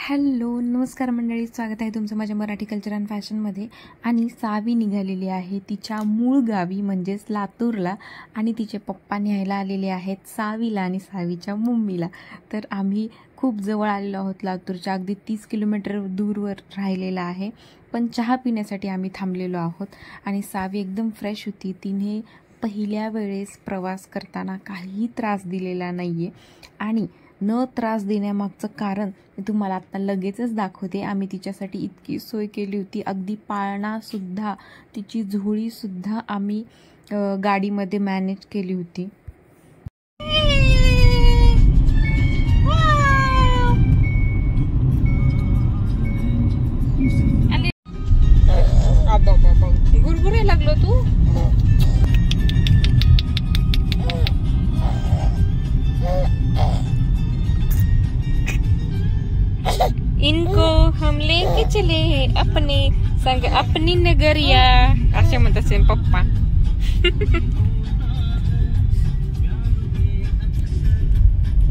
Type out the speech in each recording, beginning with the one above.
Hello नमस्कार मंडळी, स्वागत आहे तुमचं माझ्या मराठी कल्चर अँड फॅशनमध्ये. आणि सावी निघालेली आहे तिच्या मूळ गावी म्हणजेच लातूरला, आणि तिचे पप्पा न्यायला आलेले आहेत सावीला आणि सावीच्या मम्मीला. तर आम्ही खूप जवळ आलेलो आहोत, लातूरच्या अगदी 30 किलोमीटर दूरवर राहिलेला आहे. पण चहा पिण्यासाठी आम्ही थांबलेलो आहोत. आणि सावी एकदम फ्रेश होती. तिने पहिल्या वेळेस प्रवास करताना काहीही त्रास दिलेला नाही आहे, आणि न त्रास देण्यामागचं कारण मी तुम्हाला आत्ता लगेचच दाखवते. आम्ही तिच्यासाठी इतकी सोय केली होती, अगदी पाळणासुद्धा, तिची झोळीसुद्धा आम्ही गाडीमध्ये मॅनेज केली होती. गुरगुरे लागलो तू. इनको हम लेके चले अपने संग अपनी नगरिया, असे म्हणत असेल पप्पा.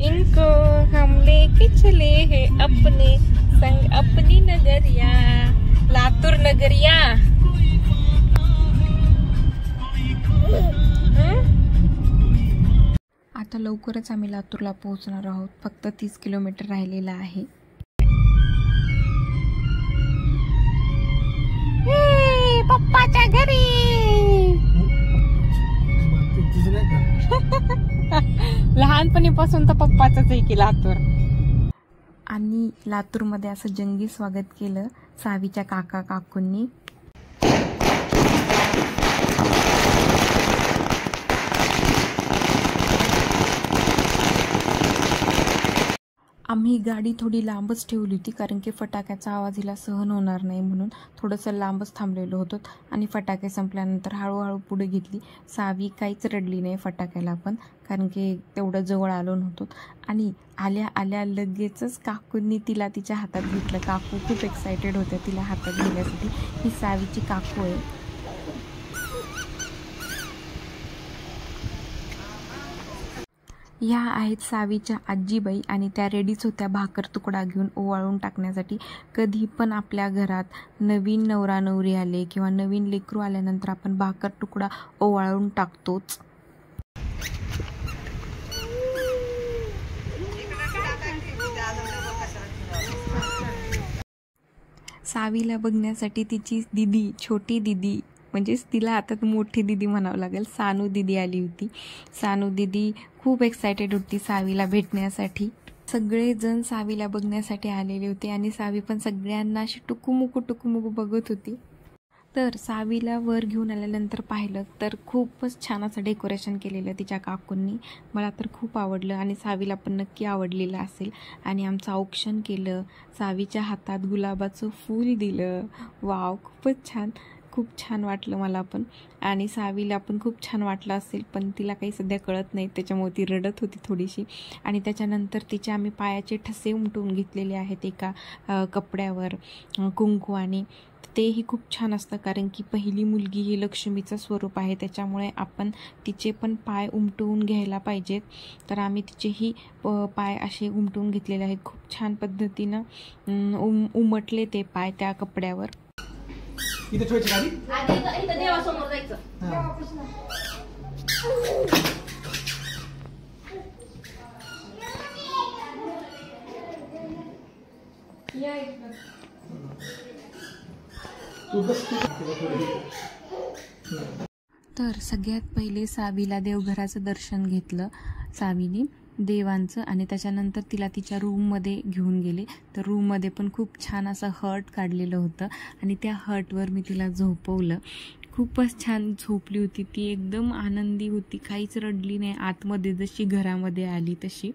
इनको हम लेके चले है अपने संग अपनी नगरिया, लातूर नगरिया. आता लवकरच आम्ही लातूरला पोहोचणार आहोत. फक्त 30 किलोमीटर राहिलेला आहे. पप्पाच्या घरी. लहानपणीपासून तर पप्पाच आहे की लातूर. आणि लातूरमध्ये असं जंगी स्वागत केलं सावीच्या काका काकूंनी. आम्ही गाडी थोडी लांबच ठेवली होती, कारण की फटाक्याचा आवाज हिला सहन होणार नाही म्हणून थोडंसं लांबच थांबलेलो होतो. आणि फटाके संपल्यानंतर हळूहळू पुढे घेतली. सावी काहीच रडली नाही फटाक्याला पण, कारण की तेवढं जवळ आलो नव्हतो. आणि आल्या आल्या लगेचच काकूंनी तिला तिच्या हातात घेतलं. काकू खूप एक्सायटेड होत्या तिला हातात घेण्यासाठी. ही सावीची काकू आहे. ह्या आहेत सावीच्या आजीबाई, आणि त्या रेडीच होत्या भाकर तुकडा घेऊन ओवाळून टाकण्यासाठी. कधी पण आपल्या घरात नवीन नवरा नवरी आले किंवा नवीन लेकरू आल्यानंतर आपण भाकर तुकडा ओवाळून टाकतोच. सावीला बघण्यासाठी तिची दिदी, छोटी दिदी, म्हणजेच तिला आता मोठी दिदी म्हणावं लागेल, सानू दिदी आली होती. सानू दिदी खूप एक्सायटेड होती सावीला भेटण्यासाठी. सगळेजण सावीला बघण्यासाठी आलेले होते, आणि सावी पण सगळ्यांना अशी टुकुमुकू बघत होती. तर सावीला वर घेऊन आल्यानंतर पाहिलं तर खूपच छान असं डेकोरेशन केलेलं तिच्या काकूंनी. मला तर खूप आवडलं, आणि सावीला पण नक्की आवडलेलं असेल. आणि आमचं औक्षण केलं, सावीच्या हातात गुलाबाचं फूल दिलं. वाव, खूप छान वाटलं मला पण. आणि सावीला पण खूप छान वाटलं असेल, पण तिला काही सध्या कळत नाही, त्याच्यामुळे ती रडत होती थोडीशी. आणि त्याच्यानंतर तिचे आम्ही पायाचे ठसे उमटवून घेतलेले आहेत एका कपड्यावर कुंकू. आणि तेही खूप छान असतं, कारण की पहिली मुलगी ही लक्ष्मीचं स्वरूप आहे, त्याच्यामुळे आपण तिचे पण पाय उमटवून घ्यायला पाहिजेत. तर आम्ही तिचेही पाय असे उमटवून घेतलेले आहेत. खूप छान पद्धतीनं उमटले ते पाय त्या कपड्यावर. इथे ठेवायची गाडी, इथं देवासमोर जायचं. तर सगळ्यात पहिले सावीला देवघराचं दर्शन घेतलं सावीने, देवांचं. आणि त्याच्यानंतर तिला तिच्या रूममध्ये घेऊन गेले. तर रूममध्ये पण खूप छान असं हर्ट काढलेलं होतं, आणि त्या हर्टवर मी तिला झोपवलं. खूपच छान झोपली होती ती, एकदम आनंदी होती, काहीच रडली नाही. आतमध्ये जशी घरामध्ये आली तशी.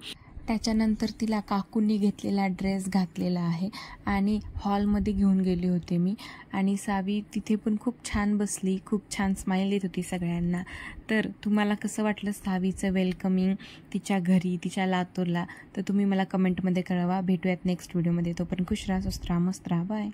त्याच्यानंतर तिला काकूंनी घेतलेला ड्रेस घातलेला आहे, आणि हॉलमध्ये घेऊन गेले होते मी. आणि सावी तिथे पण खूप छान बसली, खूप छान स्माईल देत होती सगळ्यांना. तर तुम्हाला कसं वाटलं सावीचं वेलकमिंग तिच्या घरी, तिच्या लातूरला, तर तुम्ही मला कमेंटमध्ये कळवा. भेटूयात नेक्स्ट व्हिडिओमध्ये. तोपर्यंत खुश राहा, स्वस्त राहा, मस्त राहा. बाय.